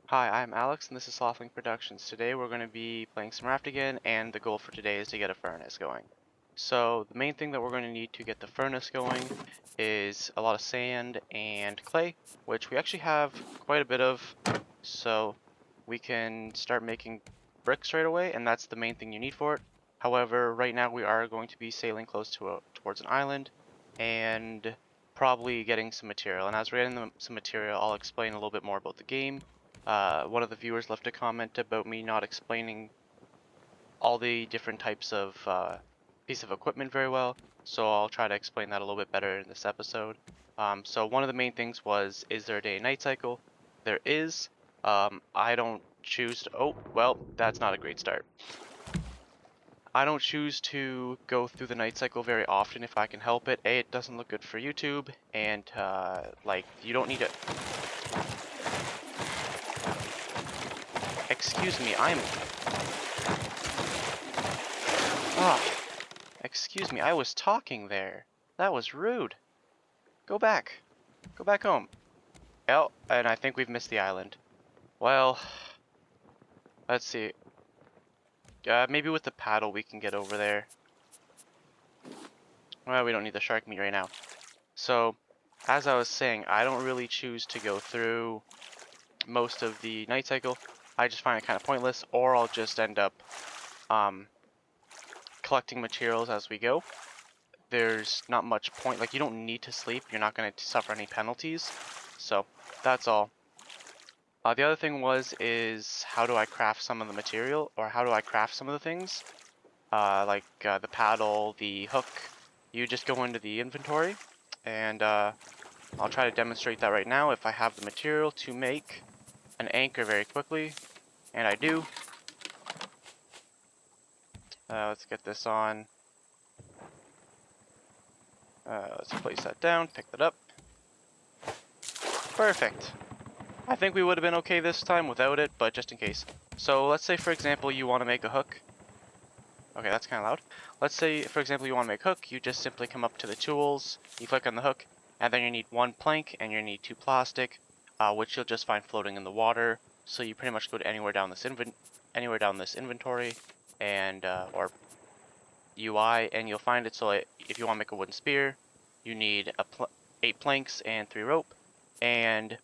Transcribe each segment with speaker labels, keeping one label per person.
Speaker 1: Hi, I'm Alex and this is Slothling Productions. Today we're going to be playing some Raft again, and the goal for today is to get a furnace going. So the main thing that we're going to need to get the furnace going is a lot of sand and clay, which we actually have quite a bit of, so we can start making bricks right away, and that's the main thing you need for it. However, right now we are going to be sailing close to towards an island and probably getting some material. And as we're getting some material, I'll explain a little bit more about the game. One of the viewers left a comment about me not explaining all the different types of piece of equipment very well, so I'll try to explain that a little bit better in this episode. So one of the main things was, is there a day and night cycle? There is. I don't choose to, oh, well, that's not a great start. I don't choose to go through the night cycle very often if I can help it. A, it doesn't look good for YouTube, and like, you don't need to... Excuse me, Ah, excuse me, I was talking there. That was rude. Go back. Go back home. Oh, and I think we've missed the island. Well, let's see. Maybe with the paddle we can get over there. Well, we don't need the shark meat right now. So, as I was saying, I don't really choose to go through most of the night cycle. I just find it kind of pointless, or I'll just end up collecting materials as we go. There's not much point, like you don't need to sleep, you're not going to suffer any penalties, so that's all. The other thing is how do I craft some of the material, or how do I craft some of the things, like the paddle, the hook. You just go into the inventory, and I'll try to demonstrate that right now. If I have the material to make an anchor very quickly, and I do. Let's get this on. Let's place that down, pick that up. Perfect. I think we would have been okay this time without it, but just in case. So let's say, for example, you want to make a hook. Okay, that's kind of loud. Let's say, for example, you want to make a hook. You just simply come up to the tools, you click on the hook, and then you need 1 plank and you need 2 plastic, which you'll just find floating in the water. So you pretty much go to anywhere down this inventory and or UI, and you'll find it. So if you want to make a wooden spear, you need 8 planks and 3 rope, and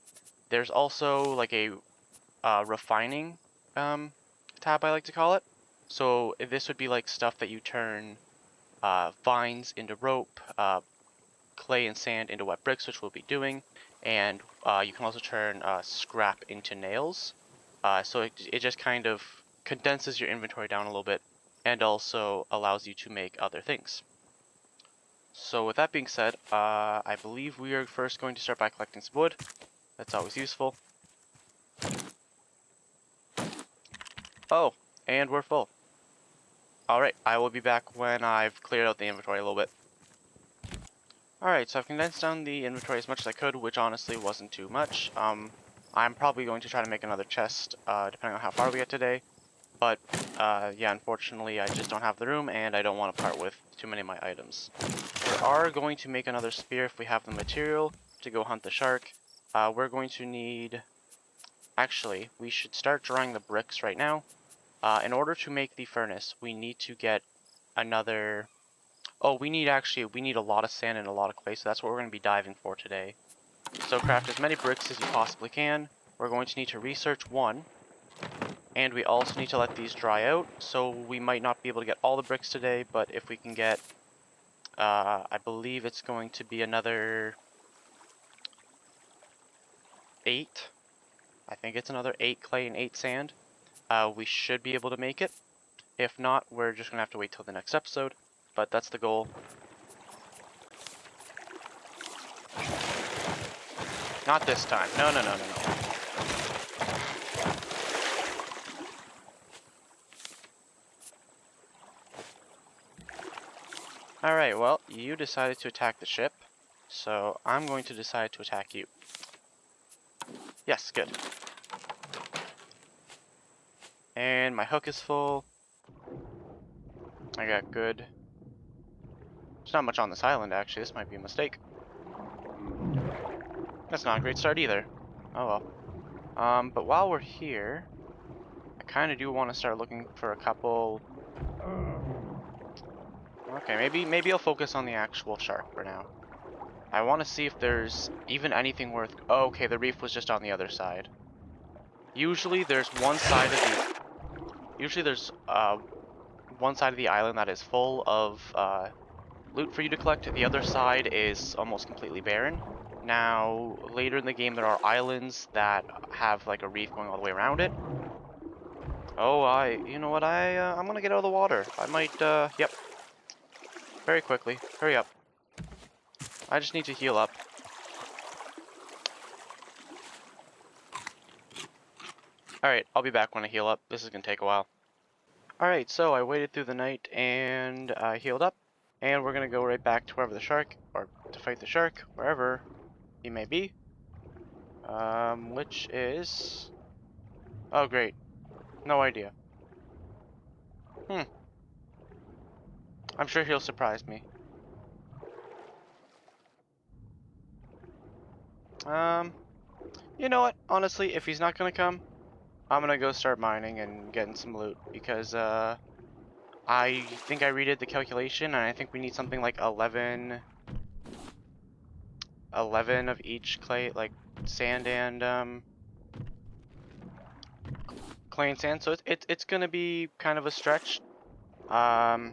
Speaker 1: there's also like a refining tab, I like to call it. So this would be like stuff that you turn vines into rope, clay and sand into wet bricks, which we'll be doing, and you can also turn scrap into nails. So it just kind of condenses your inventory down a little bit and also allows you to make other things. So with that being said, I believe we are first going to start by collecting some wood. That's always useful. Oh, and we're full. Alright, I will be back when I've cleared out the inventory a little bit. Alright, so I've condensed down the inventory as much as I could, which honestly wasn't too much. I'm probably going to try to make another chest, depending on how far we get today. But, yeah, unfortunately I just don't have the room, and I don't want to part with too many of my items. We are going to make another spear if we have the material to go hunt the shark. We're going to need... Actually, we should start drying the bricks right now. In order to make the furnace, we need to get another... Oh, we need a lot of sand and a lot of clay, so that's what we're going to be diving for today. So craft as many bricks as you possibly can. We're going to need to research 1. And we also need to let these dry out, so we might not be able to get all the bricks today, but if we can get... I believe it's going to be another... 8. I think it's another 8 clay and 8 sand. We should be able to make it. If not, we're just going to have to wait till the next episode. But that's the goal. Not this time. No, no, no, no, no. Alright, well, you decided to attack the ship. So I'm going to decide to attack you. Yes, good. And my hook is full. I got good. There's not much on this island, actually. This might be a mistake. That's not a great start either. Oh well. But while we're here, I kind of do want to start looking for a couple. Okay, maybe I'll focus on the actual shark for now. I want to see if there's even anything worth. Oh, okay, the reef was just on the other side. Usually there's one side of the. Usually there's one side of the island that is full of loot for you to collect. The other side is almost completely barren. Now, later in the game, there are islands that have like a reef going all the way around it. Oh, you know what? I'm gonna get out of the water. I might, yep. Very quickly. Hurry up. I just need to heal up. Alright, I'll be back when I heal up. This is gonna take a while. Alright, so I waited through the night and I healed up. And we're gonna go right back to wherever the shark, or to fight the shark, wherever he may be. Which is... Oh, great. No idea. I'm sure he'll surprise me. You know what? Honestly, if he's not gonna come, I'm gonna go start mining and getting some loot because I think I redid the calculation and I think we need something like 11 of each clay, like sand and clay and sand. So it's gonna be kind of a stretch. But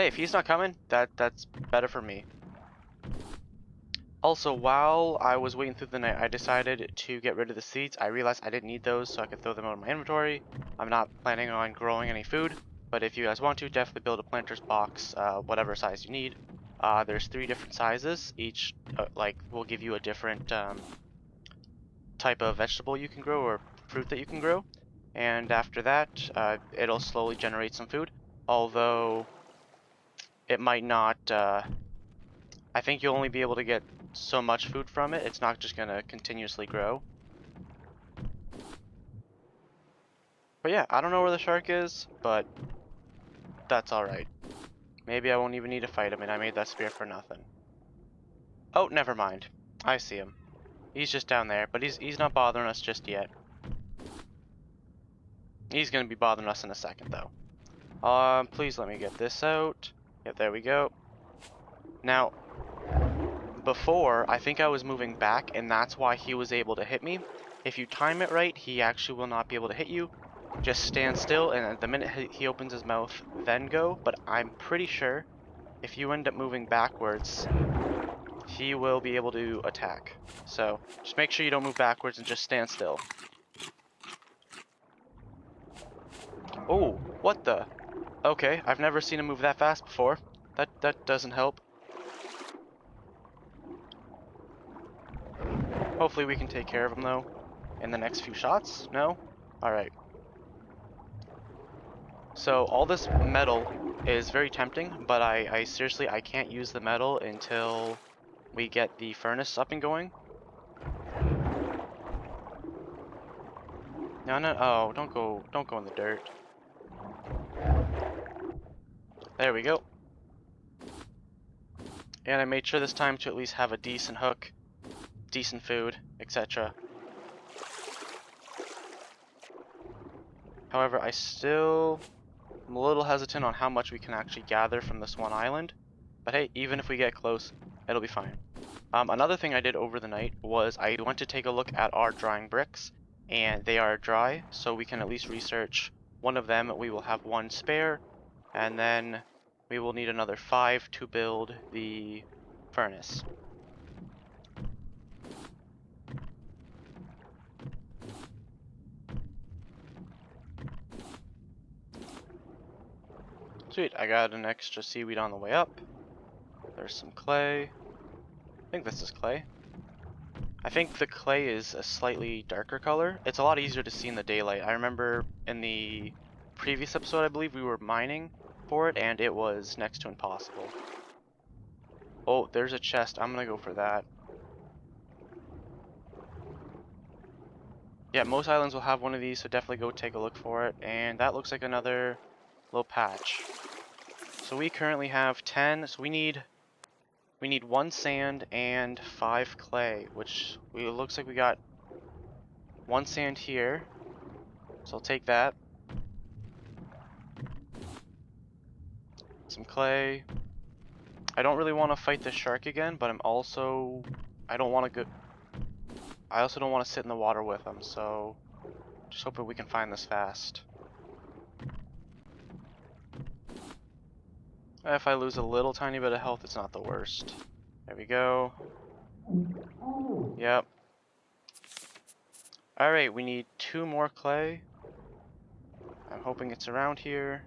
Speaker 1: hey, if he's not coming, that's better for me. Also, while I was waiting through the night, I decided to get rid of the seeds. I realized I didn't need those, so I could throw them out of my inventory. I'm not planning on growing any food, but if you guys want to, definitely build a planter's box, whatever size you need. There's 3 different sizes. Each, will give you a different type of vegetable you can grow or fruit that you can grow. And after that, it'll slowly generate some food. Although, it might not, I think you'll only be able to get so much food from it. It's not just gonna continuously grow. But yeah, I don't know where the shark is, but that's alright. Maybe I won't even need to fight him and I made that spear for nothing. Oh, never mind. I see him. He's just down there, but he's not bothering us just yet. He's gonna be bothering us in a second though. Please let me get this out. Yep, there we go. Now, before, I think I was moving back and that's why he was able to hit me. If you time it right, he actually will not be able to hit you. Just stand still and at the minute he opens his mouth, then go. But I'm pretty sure if you end up moving backwards, he will be able to attack. So just make sure you don't move backwards and just stand still. Oh, what the? Okay, I've never seen him move that fast before. That doesn't help. Hopefully we can take care of him though in the next few shots. No? Alright. So all this metal is very tempting, but I seriously, I can't use the metal until we get the furnace up and going. No, oh, don't go in the dirt. There we go. And I made sure this time to at least have a decent hook, decent food, etc. However, I still am a little hesitant on how much we can actually gather from this one island. But hey, even if we get close, it'll be fine. Another thing I did over the night was I went to take a look at our drying bricks, and they are dry, so we can at least research one of them. We will have 1 spare, and then we will need another 5 to build the furnace. Sweet, I got an extra seaweed on the way up. There's some clay. I think this is clay. I think the clay is a slightly darker color. It's a lot easier to see in the daylight. I remember in the previous episode, I believe we were mining for it, and it was next to impossible. Oh, there's a chest. I'm gonna go for that. Yeah, most islands will have one of these, so definitely go take a look for it. And that looks like another little patch. So we currently have 10, so we need 1 sand and 5 clay, which looks like we got 1 sand here. So I'll take that. Some clay. I don't really want to fight the shark again, but I also don't want to sit in the water with him, so just hoping we can find this fast. If I lose a little tiny bit of health, it's not the worst. There we go. Yep. Alright, we need 2 more clay. I'm hoping it's around here.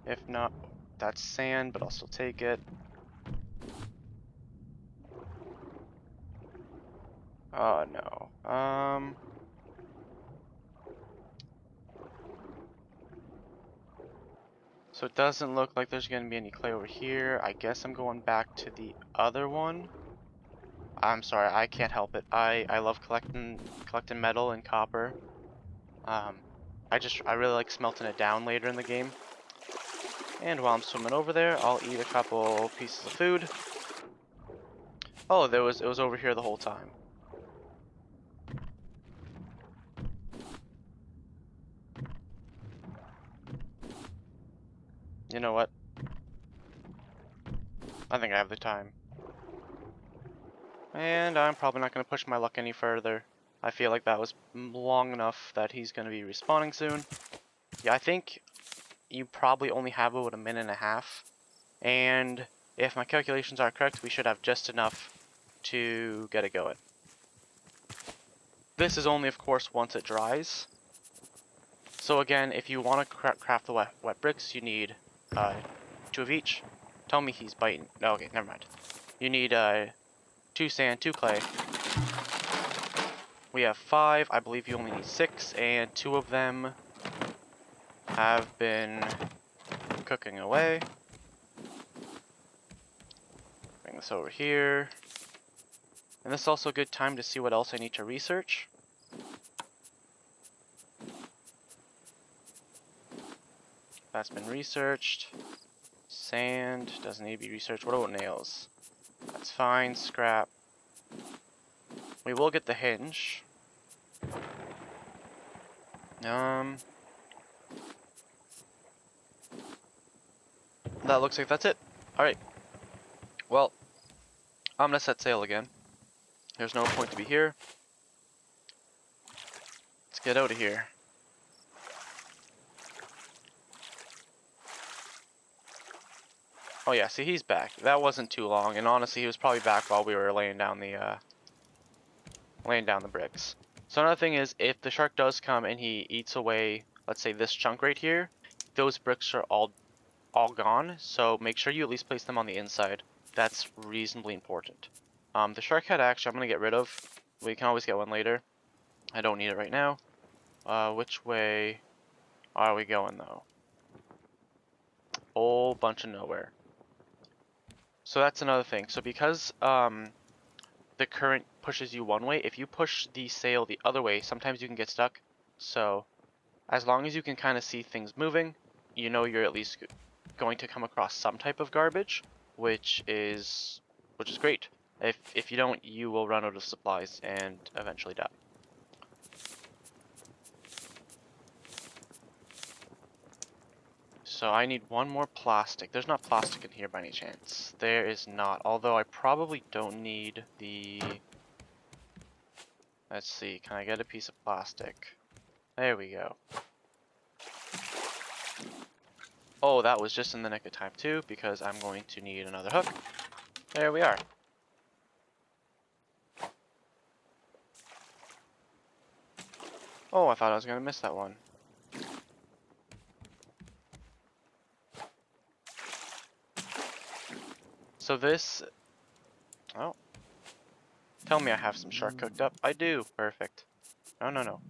Speaker 1: If not, that's sand, but I'll still take it. Oh no. So it doesn't look like there's gonna be any clay over here. I guess I'm going back to the other one. I'm sorry, I can't help it. I love collecting metal and copper. I really like smelting it down later in the game. And while I'm swimming over there, I'll eat a couple pieces of food. Oh, it was over here the whole time. You know what? I think I have the time. And I'm probably not going to push my luck any further. I feel like that was long enough that he's going to be respawning soon. Yeah, I think you probably only have about a minute and a half. And if my calculations are correct, we should have just enough to get it going. This is only, of course, once it dries. So again, if you want to craft the wet bricks, you need 2 of each. Tell me he's biting. No, okay, never mind. You need 2 sand, 2 clay. We have 5. I believe you only need 6, and 2 of them have been cooking away. Bring this over here. And this is also a good time to see what else I need to research. That's been researched. Sand doesn't need to be researched. What about nails? That's fine. Scrap. We will get the hinge. That looks like that's it. Alright. Well, I'm gonna set sail again. There's no point to be here. Let's get out of here. Oh yeah, see, he's back. That wasn't too long, and honestly, he was probably back while we were laying down the bricks. So another thing is, if the shark does come and he eats away, let's say this chunk right here, those bricks are all gone. So make sure you at least place them on the inside. That's reasonably important. The shark head, actually, I'm gonna get rid of. We can always get one later. I don't need it right now. Which way are we going though? Whole bunch of nowhere. So that's another thing. So because the current pushes you one way, if you push the sail the other way, sometimes you can get stuck. So as long as you can kind of see things moving, you know you're at least going to come across some type of garbage, which is great. If you don't, you will run out of supplies and eventually die. So I need 1 more plastic. There's not plastic in here by any chance. There is not, although I probably don't need the... Let's see, can I get a piece of plastic? There we go. Oh, that was just in the nick of time too, because I'm going to need another hook. There we are. Oh, I thought I was going to miss that one. So this... Oh. Tell me I have some shark cooked up. I do. Perfect. No, no, no.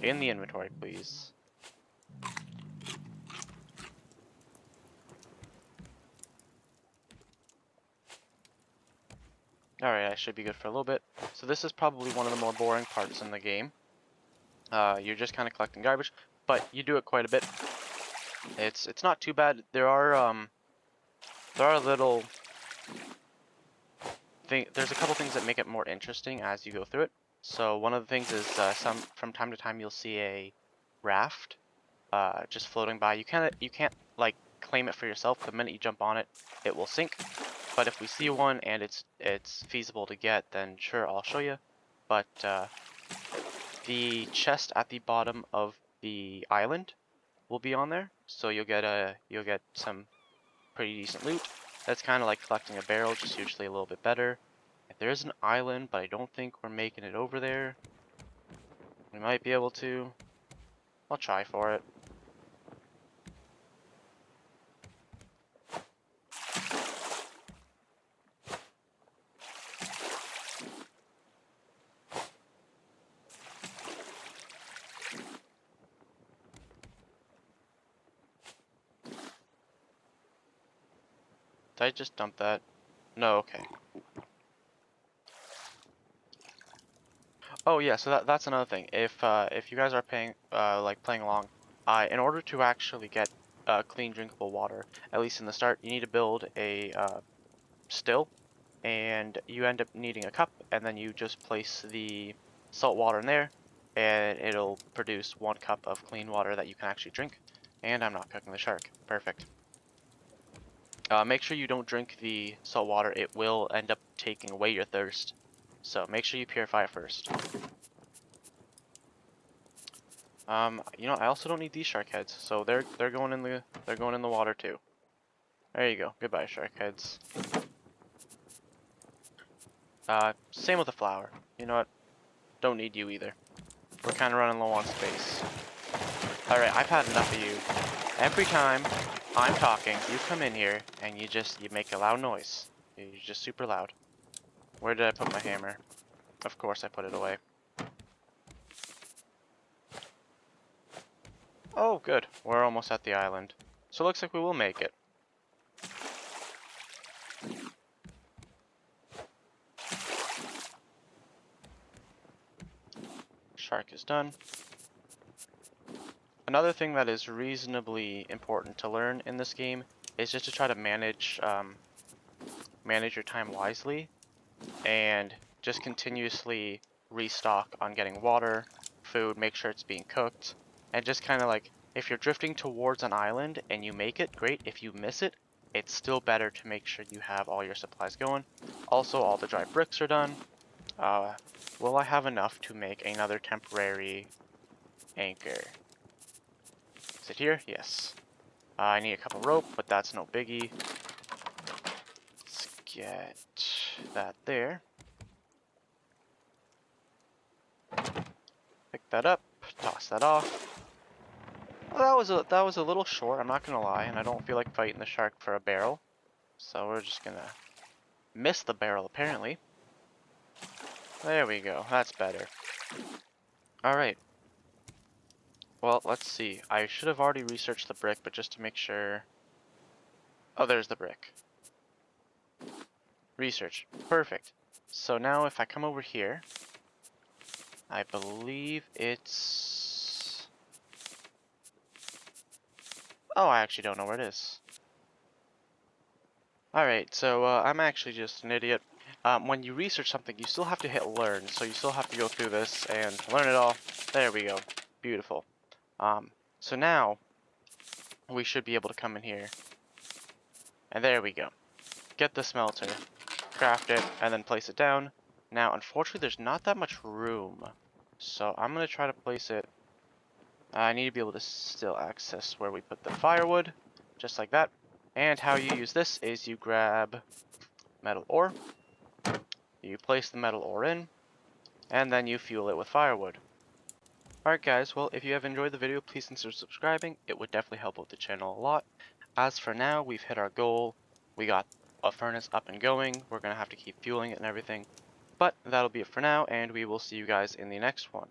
Speaker 1: In the inventory, please. Alright, I should be good for a little bit. So this is probably one of the more boring parts in the game. You're just kind of collecting garbage, but you do it quite a bit. It's not too bad. There are little... There's a couple things that make it more interesting as you go through it. So one of the things is from time to time you'll see a raft just floating by. You can't like claim it for yourself. The minute you jump on it, it will sink. But if we see one and it's feasible to get, then sure, I'll show you. But the chest at the bottom of the island will be on there, so you'll get some pretty decent loot. That's kind of like collecting a barrel, just usually a little bit better. If there is an island, but I don't think we're making it over there. We might be able to. I'll try for it. Did I just dump that? No, okay. Oh yeah, so that's another thing. If you guys are playing along, in order to actually get clean drinkable water, at least in the start, you need to build a still, and you end up needing a cup, and then you just place the salt water in there, and it'll produce 1 cup of clean water that you can actually drink. And I'm not cooking the shark. Perfect. Make sure you don't drink the salt water. It will end up taking away your thirst. So make sure you purify it first. You know, I also don't need these shark heads, so they're going in the water too. There you go. Goodbye, shark heads. Same with the flower. You know what? Don't need you either. We're kind of running low on space. Alright, I've had enough of you. Every time I'm talking, you come in here and you make a loud noise. You're just super loud. Where did I put my hammer? Of course I put it away. Oh, good. We're almost at the island. So it looks like we will make it. Shark is done. Another thing that is reasonably important to learn in this game is just to try to manage your time wisely, and just continuously restock on getting water, food, make sure it's being cooked, and just kind of like, if you're drifting towards an island and you make it, great. If you miss it, it's still better to make sure you have all your supplies going. Also, all the dry bricks are done. Will I have enough to make another temporary anchor? Is it here? Yes. I need a couple rope, but that's no biggie. Let's get that there. Pick that up, toss that off. Well, that was a little short, I'm not gonna lie, and I don't feel like fighting the shark for a barrel. So we're just gonna miss the barrel apparently. There we go, that's better. Alright. Well, let's see. I should have already researched the brick, but just to make sure. Oh, there's the brick. Research. Perfect. So now if I come over here, I believe it's... Oh, I actually don't know where it is. Alright, so I'm actually just an idiot. When you research something, you still have to hit learn, so you still have to go through this and learn it all. There we go. Beautiful. So now, we should be able to come in here. And there we go. Get the smelter, craft it, and then place it down. Now, unfortunately, there's not that much room. So I'm going to try to place it. I need to be able to still access where we put the firewood, just like that. And how you use this is you grab metal ore, you place the metal ore in, and then you fuel it with firewood. Alright guys, well if you have enjoyed the video, please consider subscribing. It would definitely help out the channel a lot. As for now, we've hit our goal. We got a furnace up and going. We're going to have to keep fueling it and everything. But that'll be it for now, and we will see you guys in the next one.